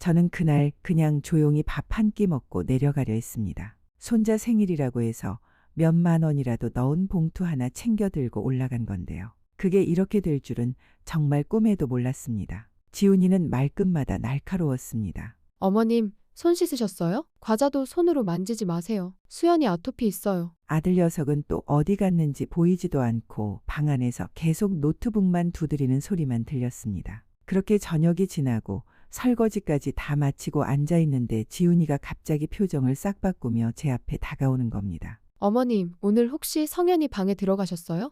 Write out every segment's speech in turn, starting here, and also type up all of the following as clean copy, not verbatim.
저는 그날 그냥 조용히 밥 한 끼 먹고 내려가려 했습니다. 손자 생일이라고 해서 몇만 원이라도 넣은 봉투 하나 챙겨 들고 올라간 건데요. 그게 이렇게 될 줄은 정말 꿈에도 몰랐습니다. 지훈이는 말끝마다 날카로웠습니다. 어머님, 손 씻으셨어요? 과자도 손으로 만지지 마세요. 수연이 아토피 있어요. 아들 녀석은 또 어디 갔는지 보이지도 않고 방 안에서 계속 노트북만 두드리는 소리만 들렸습니다. 그렇게 저녁이 지나고 설거지까지 다 마치고 앉아 있는데 지훈이가 갑자기 표정을 싹 바꾸며 제 앞에 다가오는 겁니다. 어머님, 오늘 혹시 성현이 방에 들어가셨어요?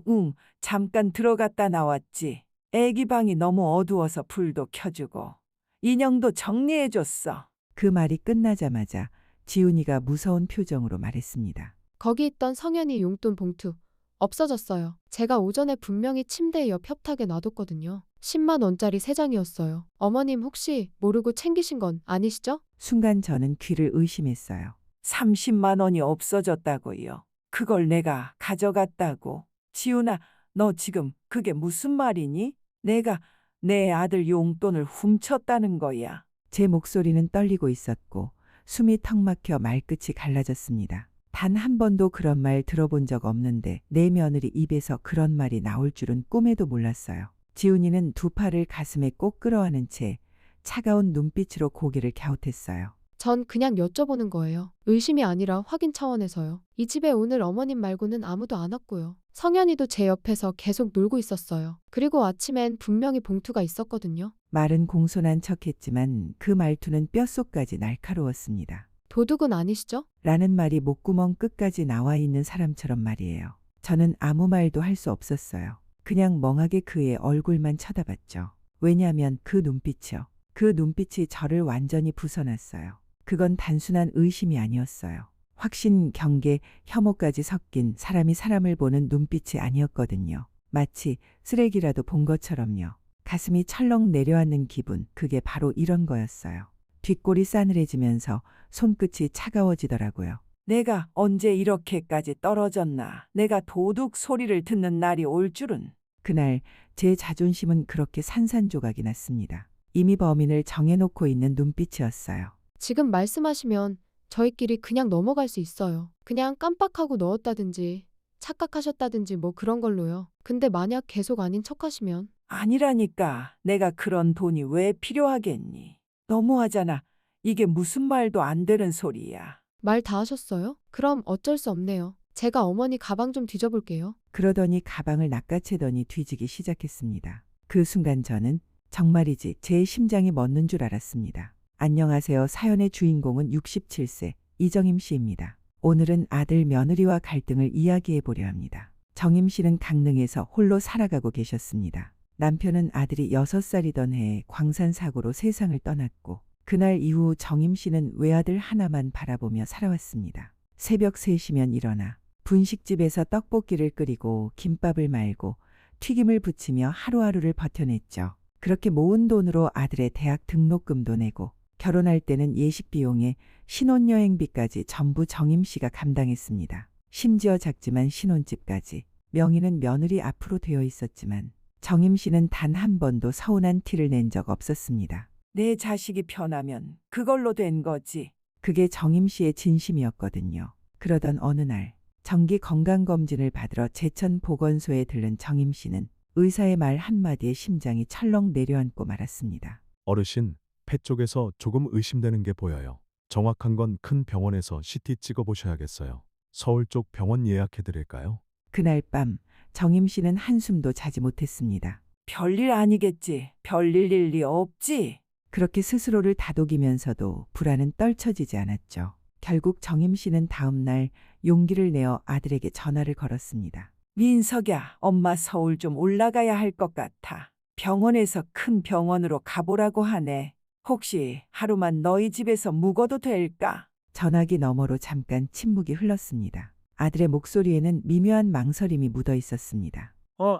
응. 잠깐 들어갔다 나왔지. 애기 방이 너무 어두워서 불도 켜주고 인형도 정리해줬어. 그 말이 끝나자마자 지훈이가 무서운 표정으로 말했습니다. 거기 있던 성현이 용돈 봉투 없어졌어요. 제가 오전에 분명히 침대 옆 협탁에 놔뒀거든요. 10만 원짜리 3장이었어요. 어머님 혹시 모르고 챙기신 건 아니시죠? 순간 저는 귀를 의심했어요. 30만 원이 없어졌다고요. 그걸 내가 가져갔다고. 지훈아, 너 지금 그게 무슨 말이니? 내가 내 아들 용돈을 훔쳤다는 거야. 제 목소리는 떨리고 있었고 숨이 턱 막혀 말끝이 갈라졌습니다. 단 한 번도 그런 말 들어본 적 없는데 내 며느리 입에서 그런 말이 나올 줄은 꿈에도 몰랐어요. 지훈이는 두 팔을 가슴에 꼭 끌어안은 채 차가운 눈빛으로 고개를 갸웃했어요. 전 그냥 여쭤보는 거예요. 의심이 아니라 확인 차원에서요. 이 집에 오늘 어머님 말고는 아무도 안 왔고요. 성현이도 제 옆에서 계속 놀고 있었어요. 그리고 아침엔 분명히 봉투가 있었거든요. 말은 공손한 척했지만 그 말투는 뼛속까지 날카로웠습니다. 도둑은 아니시죠? 라는 말이 목구멍 끝까지 나와 있는 사람처럼 말이에요. 저는 아무 말도 할 수 없었어요. 그냥 멍하게 그의 얼굴만 쳐다봤죠. 왜냐하면 그 눈빛이요. 그 눈빛이 저를 완전히 부숴놨어요. 그건 단순한 의심이 아니었어요. 확신, 경계, 혐오까지 섞인 사람이 사람을 보는 눈빛이 아니었거든요. 마치 쓰레기라도 본 것처럼요. 가슴이 철렁 내려앉는 기분, 그게 바로 이런 거였어요. 뒷골이 싸늘해지면서 손끝이 차가워지더라고요. 내가 언제 이렇게까지 떨어졌나. 내가 도둑 소리를 듣는 날이 올 줄은. 그날 제 자존심은 그렇게 산산조각이 났습니다. 이미 범인을 정해놓고 있는 눈빛이었어요. 지금 말씀하시면 저희끼리 그냥 넘어갈 수 있어요. 그냥 깜빡하고 넣었다든지 착각하셨다든지 뭐 그런 걸로요. 근데 만약 계속 아닌 척하시면 아니라니까. 내가 그런 돈이 왜 필요하겠니? 너무하잖아. 이게 무슨 말도 안 되는 소리야. 말 다 하셨어요? 그럼 어쩔 수 없네요. 제가 어머니 가방 좀 뒤져볼게요. 그러더니 가방을 낚아채더니 뒤지기 시작했습니다. 그 순간 저는 정말이지 제 심장이 멎는 줄 알았습니다. 안녕하세요. 사연의 주인공은 67세 이정임 씨입니다. 오늘은 아들 며느리와 갈등을 이야기해 보려 합니다. 정임 씨는 강릉에서 홀로 살아가고 계셨습니다. 남편은 아들이 6살이던 해에 광산 사고로 세상을 떠났고 그날 이후 정임 씨는 외아들 하나만 바라보며 살아왔습니다. 새벽 3시면 일어나 분식집에서 떡볶이를 끓이고 김밥을 말고 튀김을 부치며 하루하루를 버텨냈죠. 그렇게 모은 돈으로 아들의 대학 등록금도 내고 결혼할 때는 예식 비용에 신혼여행비까지 전부 정임 씨가 감당했습니다. 심지어 작지만 신혼집까지. 명의는 며느리 앞으로 되어 있었지만 정임 씨는 단 한 번도 서운한 티를 낸 적 없었습니다. 내 자식이 편하면 그걸로 된 거지. 그게 정임 씨의 진심이었거든요. 그러던 어느 날 정기 건강검진을 받으러 제천보건소에 들른 정임 씨는 의사의 말 한마디에 심장이 철렁 내려앉고 말았습니다. 어르신, 폐 쪽에서 조금 의심되는 게 보여요. 정확한 건 큰 병원에서 CT 찍어보셔야겠어요. 서울 쪽 병원 예약해 드릴까요? 그날 밤 정임 씨는 한숨도 자지 못했습니다. 별일 아니겠지. 별일 일이 없지. 그렇게 스스로를 다독이면서도 불안은 떨쳐지지 않았죠. 결국 정임 씨는 다음 날 용기를 내어 아들에게 전화를 걸었습니다. 민석야, 엄마 서울 좀 올라가야 할 것 같아. 병원에서 큰 병원으로 가보라고 하네. 혹시 하루만 너희 집에서 묵어도 될까? 전화기 너머로 잠깐 침묵이 흘렀습니다. 아들의 목소리에는 미묘한 망설임이 묻어 있었습니다.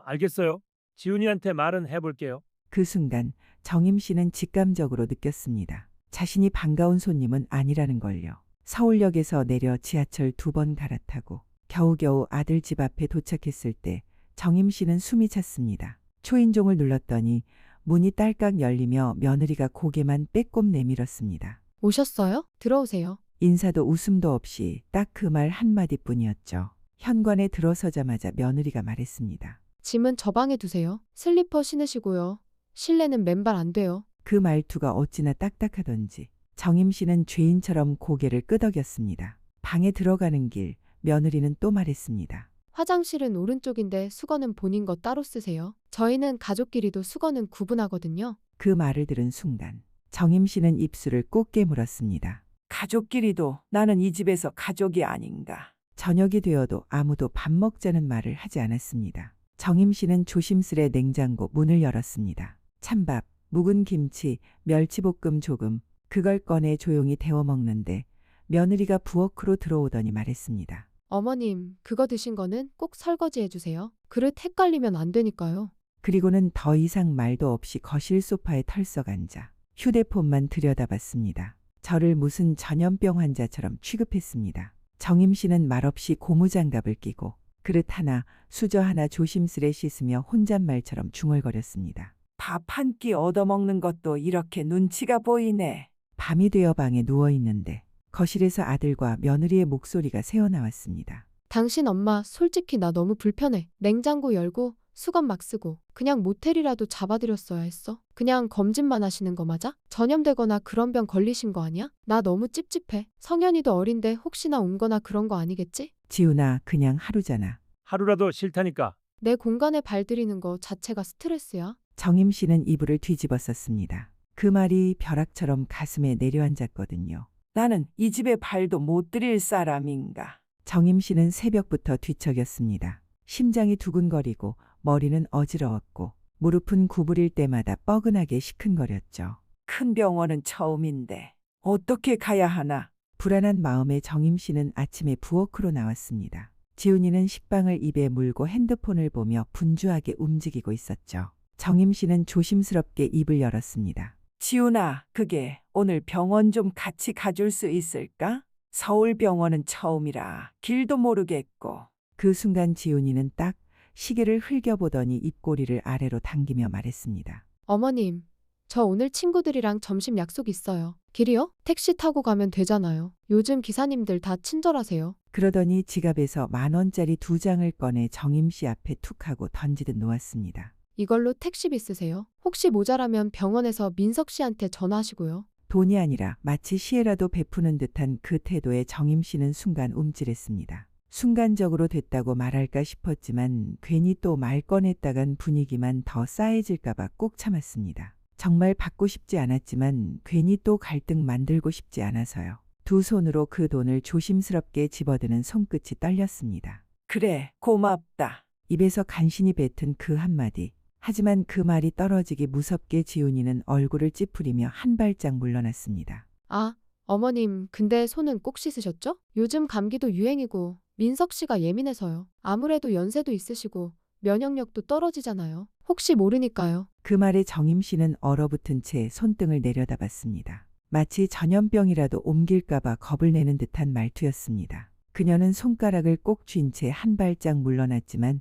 알겠어요. 지훈이한테 말은 해볼게요. 그 순간 정임 씨는 직감적으로 느꼈습니다. 자신이 반가운 손님은 아니라는 걸요. 서울역에서 내려 지하철 2번 갈아타고 겨우겨우 아들 집 앞에 도착했을 때 정임 씨는 숨이 찼습니다. 초인종을 눌렀더니 문이 딸깍 열리며 며느리가 고개만 빼꼼 내밀었습니다. 오셨어요? 들어오세요. 인사도 웃음도 없이 딱 그 말 한마디뿐이었죠. 현관에 들어서자마자 며느리가 말했습니다. 짐은 저 방에 두세요. 슬리퍼 신으시고요. 실내는 맨발 안 돼요. 그 말투가 어찌나 딱딱하던지 정임 씨는 죄인처럼 고개를 끄덕였습니다. 방에 들어가는 길 며느리는 또 말했습니다. 화장실은 오른쪽인데 수건은 본인 거 따로 쓰세요. 저희는 가족끼리도 수건은 구분하거든요. 그 말을 들은 순간 정임 씨는 입술을 꼭 깨물었습니다. 가족끼리도 나는 이 집에서 가족이 아닌가. 저녁이 되어도 아무도 밥 먹자는 말을 하지 않았습니다. 정임 씨는 조심스레 냉장고 문을 열었습니다. 찬밥, 묵은 김치, 멸치볶음 조금 그걸 꺼내 조용히 데워 먹는데 며느리가 부엌으로 들어오더니 말했습니다. 어머님, 그거 드신 거는 꼭 설거지 해주세요. 그릇 헷갈리면 안 되니까요. 그리고는 더 이상 말도 없이 거실 소파에 털썩 앉아 휴대폰만 들여다봤습니다. 저를 무슨 전염병 환자처럼 취급했습니다. 정임 씨는 말없이 고무장갑을 끼고 그릇 하나, 수저 하나 조심스레 씻으며 혼잣말처럼 중얼거렸습니다. 밥 한 끼 얻어먹는 것도 이렇게 눈치가 보이네. 밤이 되어 방에 누워 있는데 거실에서 아들과 며느리의 목소리가 새어나왔습니다. 당신 엄마 솔직히 나 너무 불편해. 냉장고 열고 수건 막 쓰고 그냥 모텔이라도 잡아드렸어야 했어. 그냥 검진만 하시는 거 맞아? 전염되거나 그런 병 걸리신 거 아니야? 나 너무 찝찝해. 성현이도 어린데 혹시나 온 거나 그런 거 아니겠지? 지훈아, 그냥 하루잖아. 하루라도 싫다니까. 내 공간에 발 들이는 거 자체가 스트레스야. 정임 씨는 이불을 뒤집었었습니다. 그 말이 벼락처럼 가슴에 내려앉았거든요. 나는 이 집에 발도 못 들일 사람인가. 정임 씨는 새벽부터 뒤척였습니다. 심장이 두근거리고 머리는 어지러웠고 무릎은 구부릴 때마다 뻐근하게 시큰거렸죠. 큰 병원은 처음인데 어떻게 가야 하나. 불안한 마음에 정임 씨는 아침에 부엌으로 나왔습니다. 지훈이는 식빵을 입에 물고 핸드폰을 보며 분주하게 움직이고 있었죠. 정임 씨는 조심스럽게 입을 열었습니다. 지훈아, 그게 오늘 병원 좀 같이 가줄 수 있을까? 서울병원은 처음이라 길도 모르겠고. 그 순간 지훈이는 딱 시계를 흘겨보더니 입꼬리를 아래로 당기며 말했습니다. 어머님, 저 오늘 친구들이랑 점심 약속 있어요. 길이요? 택시 타고 가면 되잖아요. 요즘 기사님들 다 친절하세요. 그러더니 지갑에서 10,000원짜리 2장을 꺼내 정임 씨 앞에 툭 하고 던지듯 놓았습니다. 이걸로 택시비 쓰세요. 혹시 모자라면 병원에서 민석 씨한테 전화하시고요. 돈이 아니라 마치 시혜라도 베푸는 듯한 그 태도에 정임 씨는 순간 움찔했습니다. 순간적으로 됐다고 말할까 싶었지만 괜히 또 말 꺼냈다간 분위기만 더 싸해질까봐 꼭 참았습니다. 정말 받고 싶지 않았지만 괜히 또 갈등 만들고 싶지 않아서요. 두 손으로 그 돈을 조심스럽게 집어드는 손끝이 떨렸습니다. 그래, 고맙다. 입에서 간신히 뱉은 그 한마디. 하지만 그 말이 떨어지기 무섭게 지훈이는 얼굴을 찌푸리며 한 발짝 물러났습니다. 아, 어머님, 근데 손은 꼭 씻으셨죠? 요즘 감기도 유행이고 민석 씨가 예민해서요. 아무래도 연세도 있으시고 면역력도 떨어지잖아요. 혹시 모르니까요. 그 말에 정임 씨는 얼어붙은 채 손등을 내려다봤습니다. 마치 전염병이라도 옮길까봐 겁을 내는 듯한 말투였습니다. 그녀는 손가락을 꼭 쥔 채 한 발짝 물러났지만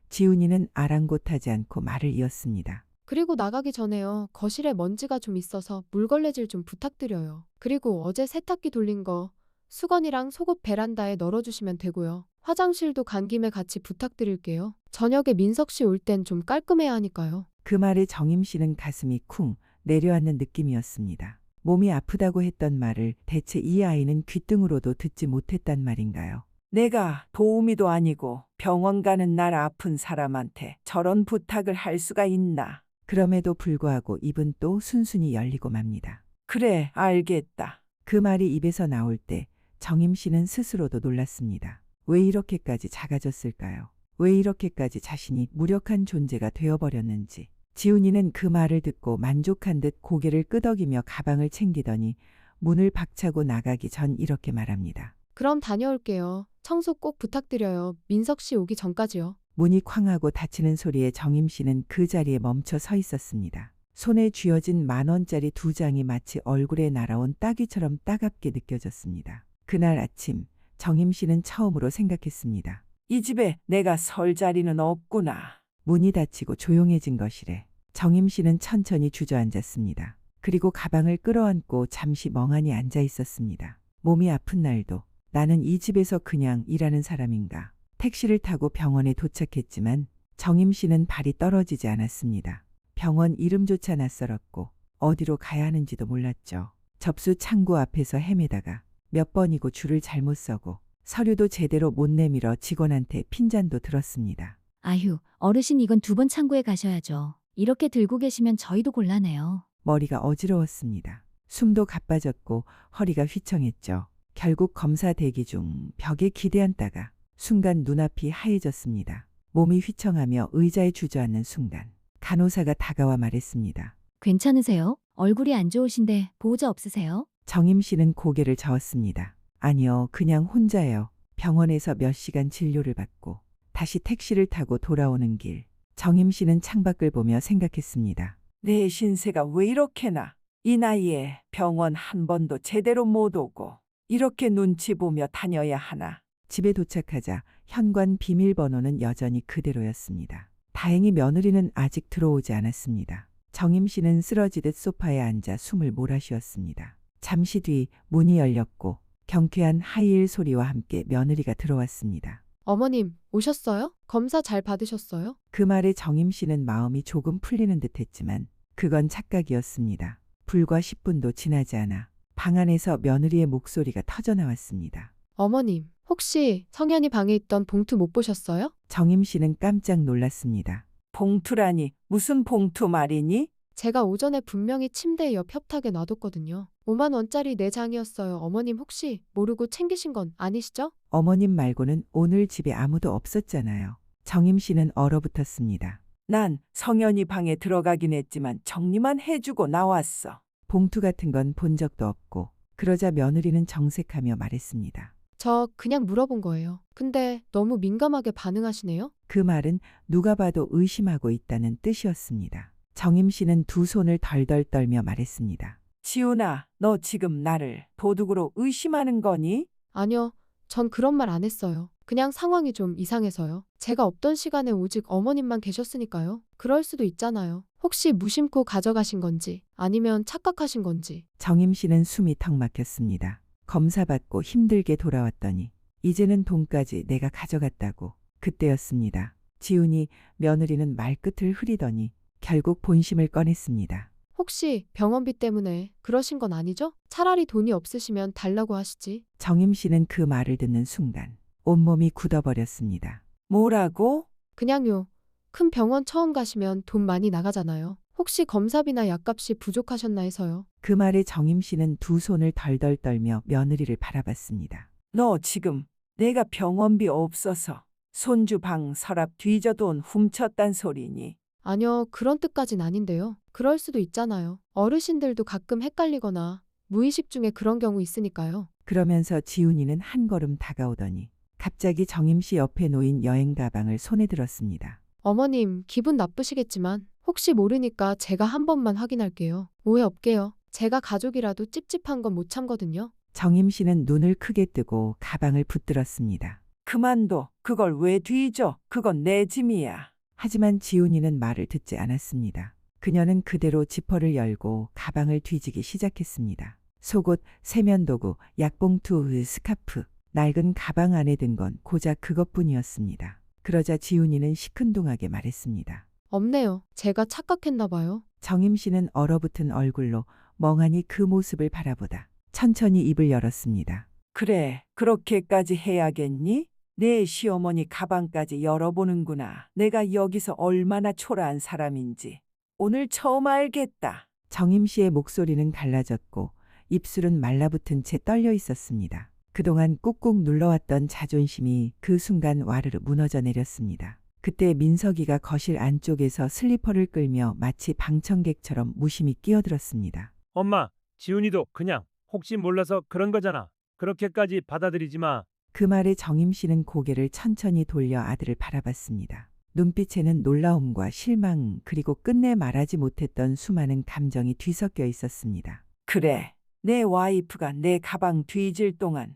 지훈이는 아랑곳하지 않고 말을 이었습니다. 그리고 나가기 전에요. 거실에 먼지가 좀 있어서 물걸레질 좀 부탁드려요. 그리고 어제 세탁기 돌린 거 수건이랑 속옷 베란다에 널어주시면 되고요. 화장실도 간 김에 같이 부탁드릴게요. 저녁에 민석 씨 올 땐 좀 깔끔해야 하니까요. 그 말에 정임 씨는 가슴이 쿵 내려앉는 느낌이었습니다. 몸이 아프다고 했던 말을 대체 이 아이는 귓등으로도 듣지 못했단 말인가요? 내가 도우미도 아니고 병원 가는 날 아픈 사람한테 저런 부탁을 할 수가 있나. 그럼에도 불구하고 입은 또 순순히 열리고 맙니다. 그래, 알겠다. 그 말이 입에서 나올 때 정임 씨는 스스로도 놀랐습니다. 왜 이렇게까지 작아졌을까요? 왜 이렇게까지 자신이 무력한 존재가 되어버렸는지. 지훈이는 그 말을 듣고 만족한 듯 고개를 끄덕이며 가방을 챙기더니 문을 박차고 나가기 전 이렇게 말합니다. 그럼 다녀올게요. 청소 꼭 부탁드려요. 민석 씨 오기 전까지요. 문이 쾅 하고 닫히는 소리에 정임 씨는 그 자리에 멈춰 서 있었습니다. 손에 쥐어진 10,000원짜리 2장이 마치 얼굴에 날아온 따귀처럼 따갑게 느껴졌습니다. 그날 아침 정임 씨는 처음으로 생각했습니다. 이 집에 내가 설 자리는 없구나. 문이 닫히고 조용해진 거실에 정임 씨는 천천히 주저앉았습니다. 그리고 가방을 끌어안고 잠시 멍하니 앉아 있었습니다. 몸이 아픈 날도 나는 이 집에서 그냥 일하는 사람인가. 택시를 타고 병원에 도착했지만 정임 씨는 발이 떨어지지 않았습니다. 병원 이름조차 낯설었고 어디로 가야 하는지도 몰랐죠. 접수 창구 앞에서 헤매다가 몇 번이고 줄을 잘못 서고 서류도 제대로 못 내밀어 직원한테 핀잔도 들었습니다. 아휴, 어르신 이건 2번 창구에 가셔야죠. 이렇게 들고 계시면 저희도 곤란해요. 머리가 어지러웠습니다. 숨도 가빠졌고 허리가 휘청했죠. 결국 검사 대기 중 벽에 기대앉다가 순간 눈앞이 하얘졌습니다. 몸이 휘청하며 의자에 주저앉는 순간 간호사가 다가와 말했습니다. 괜찮으세요? 얼굴이 안 좋으신데 보호자 없으세요? 정임 씨는 고개를 저었습니다. 아니요, 그냥 혼자요. 병원에서 몇 시간 진료를 받고 다시 택시를 타고 돌아오는 길. 정임 씨는 창밖을 보며 생각했습니다. 내 신세가 왜 이렇게나. 이 나이에 병원 한 번도 제대로 못 오고 이렇게 눈치 보며 다녀야 하나. 집에 도착하자 현관 비밀번호는 여전히 그대로였습니다. 다행히 며느리는 아직 들어오지 않았습니다. 정임 씨는 쓰러지듯 소파에 앉아 숨을 몰아쉬었습니다. 잠시 뒤 문이 열렸고 경쾌한 하이힐 소리와 함께 며느리가 들어왔습니다. 어머님, 오셨어요? 검사 잘 받으셨어요? 그 말에 정임 씨는 마음이 조금 풀리는 듯 했지만 그건 착각이었습니다. 불과 10분도 지나지 않아 방 안에서 며느리의 목소리가 터져나왔습니다. 어머님, 혹시 성현이 방에 있던 봉투 못 보셨어요? 정임 씨는 깜짝 놀랐습니다. 봉투라니 무슨 봉투 말이니? 제가 오전에 분명히 침대 옆 협탁에 놔뒀거든요. 5만 원짜리 4장이었어요. 어머님 혹시 모르고 챙기신 건 아니시죠? 어머님 말고는 오늘 집에 아무도 없었잖아요. 정임 씨는 얼어붙었습니다. 난 성현이 방에 들어가긴 했지만 정리만 해주고 나왔어. 봉투 같은 건 본 적도 없고 그러자 며느리는 정색하며 말했습니다. 저 그냥 물어본 거예요. 근데 너무 민감하게 반응하시네요? 그 말은 누가 봐도 의심하고 있다는 뜻이었습니다. 정임 씨는 두 손을 덜덜 떨며 말했습니다. 지훈아, 너 지금 나를 도둑으로 의심하는 거니? 아니요. 전 그런 말 안 했어요. 그냥 상황이 좀 이상해서요. 제가 없던 시간에 오직 어머님만 계셨으니까요. 그럴 수도 있잖아요. 혹시 무심코 가져가신 건지 아니면 착각하신 건지. 정임 씨는 숨이 턱 막혔습니다. 검사받고 힘들게 돌아왔더니 이제는 돈까지 내가 가져갔다고. 그때였습니다. 지훈이 며느리는 말끝을 흐리더니 결국 본심을 꺼냈습니다. 혹시 병원비 때문에 그러신 건 아니죠? 차라리 돈이 없으시면 달라고 하시지. 정임 씨는 그 말을 듣는 순간 온몸이 굳어버렸습니다. 뭐라고? 그냥요. 큰 병원 처음 가시면 돈 많이 나가잖아요. 혹시 검사비나 약값이 부족하셨나 해서요. 그 말에 정임 씨는 두 손을 덜덜 떨며 며느리를 바라봤습니다. 너 지금 내가 병원비 없어서 손주 방 서랍 뒤져 돈 훔쳤단 소리니? 아니요, 그런 뜻까진 아닌데요. 그럴 수도 있잖아요. 어르신들도 가끔 헷갈리거나 무의식 중에 그런 경우 있으니까요. 그러면서 지훈이는 한 걸음 다가오더니 갑자기 정임 씨 옆에 놓인 여행 가방을 손에 들었습니다. 어머님, 기분 나쁘시겠지만 혹시 모르니까 제가 한 번만 확인할게요. 오해 없게요. 제가 가족이라도 찝찝한 건 못 참거든요. 정임 씨는 눈을 크게 뜨고 가방을 붙들었습니다. 그만둬. 그걸 왜 뒤져? 그건 내 짐이야. 하지만 지훈이는 말을 듣지 않았습니다. 그녀는 그대로 지퍼를 열고 가방을 뒤지기 시작했습니다. 속옷, 세면도구, 약봉투, 스카프, 낡은 가방 안에 든 건 고작 그것뿐이었습니다. 그러자 지훈이는 시큰둥하게 말했습니다. 없네요. 제가 착각했나 봐요. 정임 씨는 얼어붙은 얼굴로 멍하니 그 모습을 바라보다 천천히 입을 열었습니다. 그래, 그렇게까지 해야겠니? 내 시어머니 가방까지 열어보는구나. 내가 여기서 얼마나 초라한 사람인지. 오늘 처음 알겠다. 정임 씨의 목소리는 갈라졌고 입술은 말라붙은 채 떨려 있었습니다. 그동안 꾹꾹 눌러왔던 자존심이 그 순간 와르르 무너져 내렸습니다. 그때 민석이가 거실 안쪽에서 슬리퍼를 끌며 마치 방청객처럼 무심히 끼어들었습니다. 엄마, 지훈이도 그냥 혹시 몰라서 그런 거잖아. 그렇게까지 받아들이지 마. 그 말에 정임 씨는 고개를 천천히 돌려 아들을 바라봤습니다. 눈빛에는 놀라움과 실망 그리고 끝내 말하지 못했던 수많은 감정이 뒤섞여 있었습니다. 그래, 내 와이프가 내 가방 뒤질 동안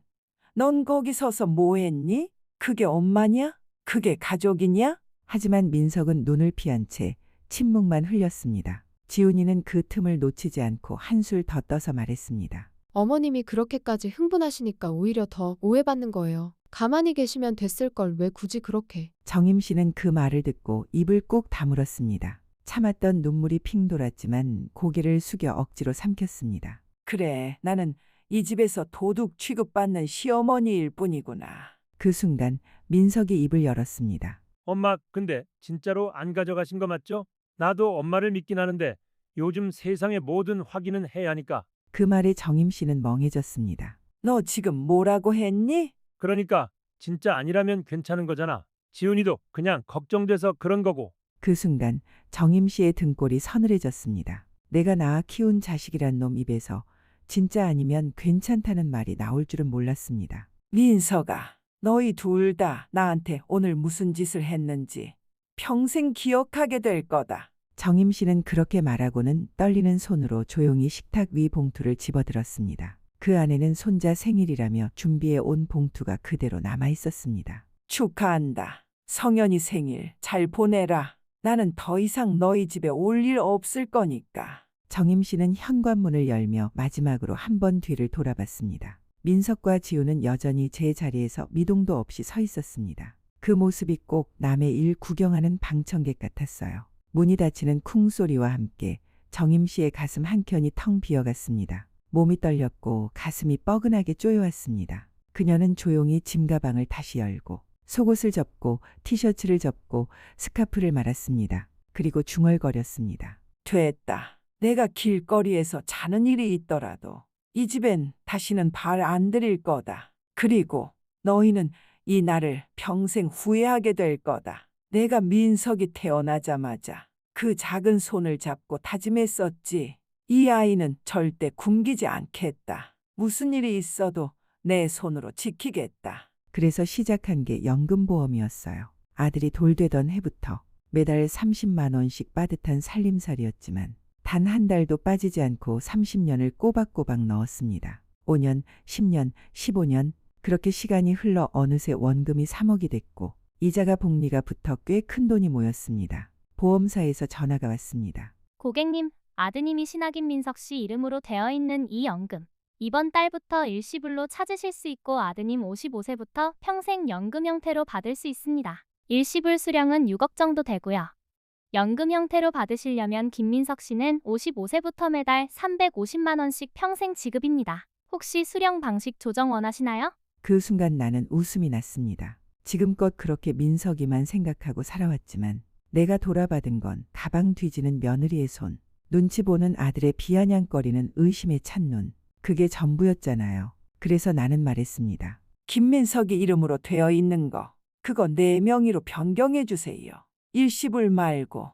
넌 거기 서서 뭐 했니? 그게 엄마냐? 그게 가족이냐? 하지만 민석은 눈을 피한 채 침묵만 흘렸습니다. 지훈이는 그 틈을 놓치지 않고 한술 더 떠서 말했습니다. 어머님이 그렇게까지 흥분하시니까 오히려 더 오해받는 거예요. 가만히 계시면 됐을 걸 왜 굳이 그렇게. 정임 씨는 그 말을 듣고 입을 꼭 다물었습니다. 참았던 눈물이 핑 돌았지만 고개를 숙여 억지로 삼켰습니다. 그래, 나는 이 집에서 도둑 취급받는 시어머니일 뿐이구나. 그 순간 민석이 입을 열었습니다. 엄마, 근데 진짜로 안 가져가신 거 맞죠? 나도 엄마를 믿긴 하는데 요즘 세상의 모든 확인은 해야 하니까. 그 말에 정임 씨는 멍해졌습니다. 너 지금 뭐라고 했니? 그러니까 진짜 아니라면 괜찮은 거잖아. 지훈이도 그냥 걱정돼서 그런 거고. 그 순간 정임 씨의 등골이 서늘해졌습니다. 내가 낳아 키운 자식이란 놈 입에서 진짜 아니면 괜찮다는 말이 나올 줄은 몰랐습니다. 민서가, 너희 둘 다 나한테 오늘 무슨 짓을 했는지 평생 기억하게 될 거다. 정임 씨는 그렇게 말하고는 떨리는 손으로 조용히 식탁 위 봉투를 집어들었습니다. 그 안에는 손자 생일이라며 준비해 온 봉투가 그대로 남아 있었습니다. 축하한다. 성현이 생일 잘 보내라. 나는 더 이상 너희 집에 올 일 없을 거니까. 정임 씨는 현관문을 열며 마지막으로 한 번 뒤를 돌아봤습니다. 민석과 지우는 여전히 제 자리에서 미동도 없이 서 있었습니다. 그 모습이 꼭 남의 일 구경하는 방청객 같았어요. 문이 닫히는 쿵 소리와 함께 정임 씨의 가슴 한켠이 텅 비어갔습니다. 몸이 떨렸고 가슴이 뻐근하게 쪼여왔습니다. 그녀는 조용히 짐가방을 다시 열고 속옷을 접고 티셔츠를 접고 스카프를 말았습니다. 그리고 중얼거렸습니다. 됐다. 내가 길거리에서 자는 일이 있더라도 이 집엔 다시는 발 안 들일 거다. 그리고 너희는 이 날을 평생 후회하게 될 거다. 내가 민석이 태어나자마자 그 작은 손을 잡고 다짐했었지. 이 아이는 절대 굶기지 않겠다. 무슨 일이 있어도 내 손으로 지키겠다. 그래서 시작한 게 연금보험이었어요. 아들이 돌되던 해부터 매달 30만 원씩 빠듯한 살림살이였지만 단 한 달도 빠지지 않고 30년을 꼬박꼬박 넣었습니다. 5년, 10년, 15년 그렇게 시간이 흘러 어느새 원금이 3억이 됐고 이자가 복리가 붙어 꽤 큰 돈이 모였습니다. 보험사에서 전화가 왔습니다. 고객님, 아드님이 신학인 민석 씨 이름으로 되어 있는 이 연금. 이번 달부터 일시불로 찾으실 수 있고 아드님 55세부터 평생 연금 형태로 받을 수 있습니다. 일시불 수령은 6억 정도 되고요. 연금 형태로 받으시려면 김민석 씨는 55세부터 매달 350만 원씩 평생 지급입니다. 혹시 수령 방식 조정 원하시나요? 그 순간 나는 웃음이 났습니다. 지금껏 그렇게 민석이만 생각하고 살아왔지만 내가 돌아받은 건 가방 뒤지는 며느리의 손, 눈치 보는 아들의 비아냥거리는 의심에 찬 눈. 그게 전부였잖아요. 그래서 나는 말했습니다. 김민석이 이름으로 되어 있는 거, 그거 내 명의로 변경해 주세요. 일시불 말고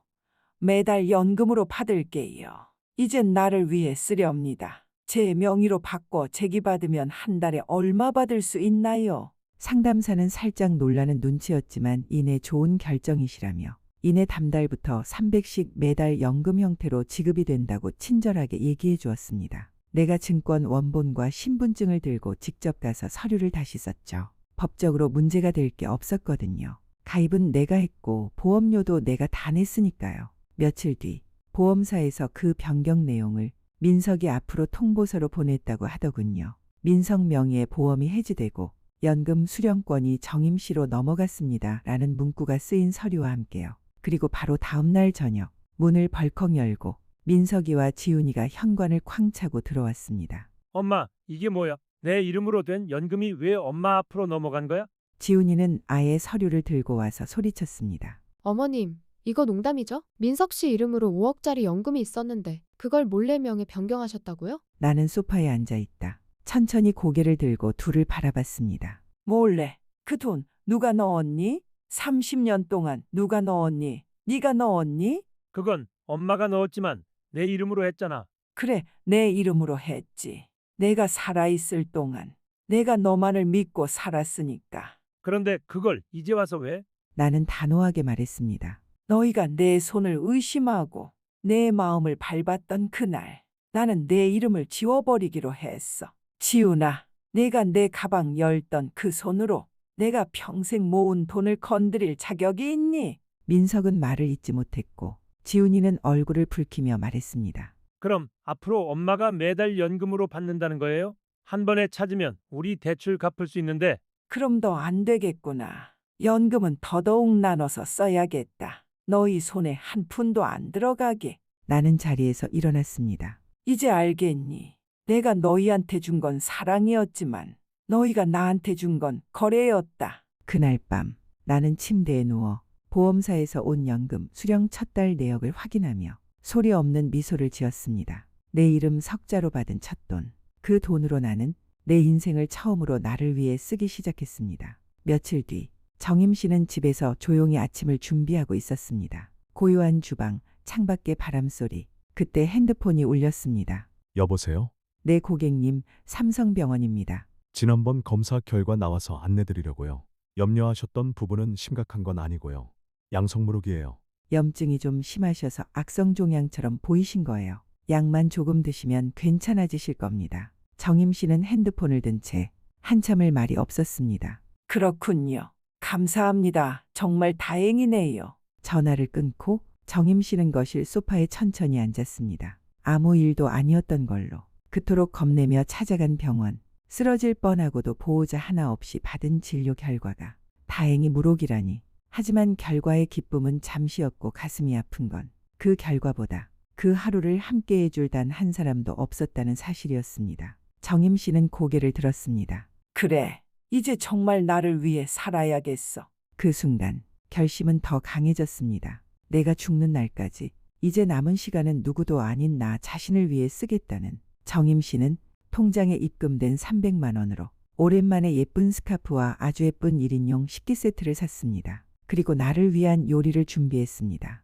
매달 연금으로 받을게요. 이젠 나를 위해 쓰렵니다. 제 명의로 바꿔 제기받으면 한 달에 얼마 받을 수 있나요? 상담사는 살짝 놀라는 눈치였지만 이내 좋은 결정이시라며 이내 다음달부터 300씩 매달 연금 형태로 지급이 된다고 친절하게 얘기해 주었습니다. 내가 증권 원본과 신분증을 들고 직접 가서 서류를 다시 썼죠. 법적으로 문제가 될 게 없었거든요. 가입은 내가 했고 보험료도 내가 다 냈으니까요. 며칠 뒤 보험사에서 그 변경 내용을 민석이 앞으로 통보서로 보냈다고 하더군요. 민석 명의의 보험이 해지되고 연금 수령권이 정임 씨로 넘어갔습니다. 라는 문구가 쓰인 서류와 함께요. 그리고 바로 다음 날 저녁 문을 벌컥 열고 민석이와 지훈이가 현관을 쾅 차고 들어왔습니다. 엄마, 이게 뭐야? 내 이름으로 된 연금이 왜 엄마 앞으로 넘어간 거야? 지훈이는 아예 서류를 들고 와서 소리쳤습니다. 어머님, 이거 농담이죠? 민석 씨 이름으로 5억짜리 연금이 있었는데 그걸 몰래 명의 변경하셨다고요? 나는 소파에 앉아 있다. 천천히 고개를 들고 둘을 바라봤습니다. 몰래 그 돈 누가 넣었니? 30년 동안 누가 넣었니? 네가 넣었니? 그건 엄마가 넣었지만 내 이름으로 했잖아. 그래, 내 이름으로 했지. 내가 살아있을 동안 내가 너만을 믿고 살았으니까. 그런데 그걸 이제 와서 왜? 나는 단호하게 말했습니다. 너희가 내 손을 의심하고 내 마음을 밟았던 그날 나는 내 이름을 지워버리기로 했어. 지훈아, 내가 내 가방 열던 그 손으로 내가 평생 모은 돈을 건드릴 자격이 있니? 민석은 말을 잇지 못했고 지훈이는 얼굴을 붉히며 말했습니다. 그럼 앞으로 엄마가 매달 연금으로 받는다는 거예요? 한 번에 찾으면 우리 대출 갚을 수 있는데. 그럼 더 안 되겠구나. 연금은 더더욱 나눠서 써야겠다. 너희 손에 한 푼도 안 들어가게. 나는 자리에서 일어났습니다. 이제 알겠니? 내가 너희한테 준 건 사랑이었지만 너희가 나한테 준 건 거래였다. 그날 밤 나는 침대에 누워 보험사에서 온 연금 수령 첫 달 내역을 확인하며 소리 없는 미소를 지었습니다. 내 이름 석자로 받은 첫 돈. 그 돈으로 나는 내 인생을 처음으로 나를 위해 쓰기 시작했습니다. 며칠 뒤 정임 씨는 집에서 조용히 아침을 준비하고 있었습니다. 고요한 주방, 창밖의 바람소리. 그때 핸드폰이 울렸습니다. 여보세요? 네, 고객님, 삼성병원입니다. 지난번 검사 결과 나와서 안내드리려고요. 염려하셨던 부분은 심각한 건 아니고요. 양성무룩이에요. 염증이 좀 심하셔서 악성종양처럼 보이신 거예요. 약만 조금 드시면 괜찮아지실 겁니다. 정임 씨는 핸드폰을 든 채 한참을 말이 없었습니다. 그렇군요. 감사합니다. 정말 다행이네요. 전화를 끊고 정임 씨는 거실 소파에 천천히 앉았습니다. 아무 일도 아니었던 걸로 그토록 겁내며 찾아간 병원. 쓰러질 뻔하고도 보호자 하나 없이 받은 진료 결과가 다행히 무록이라니. 하지만 결과의 기쁨은 잠시였고 가슴이 아픈 건 그 결과보다 그 하루를 함께해 줄 단 한 사람도 없었다는 사실이었습니다. 정임 씨는 고개를 들었습니다. 그래. 이제 정말 나를 위해 살아야겠어. 그 순간 결심은 더 강해졌습니다. 내가 죽는 날까지 이제 남은 시간은 누구도 아닌 나 자신을 위해 쓰겠다는. 정임 씨는 통장에 입금된 300만 원으로 오랜만에 예쁜 스카프와 아주 예쁜 1인용 식기 세트를 샀습니다. 그리고 나를 위한 요리를 준비했습니다.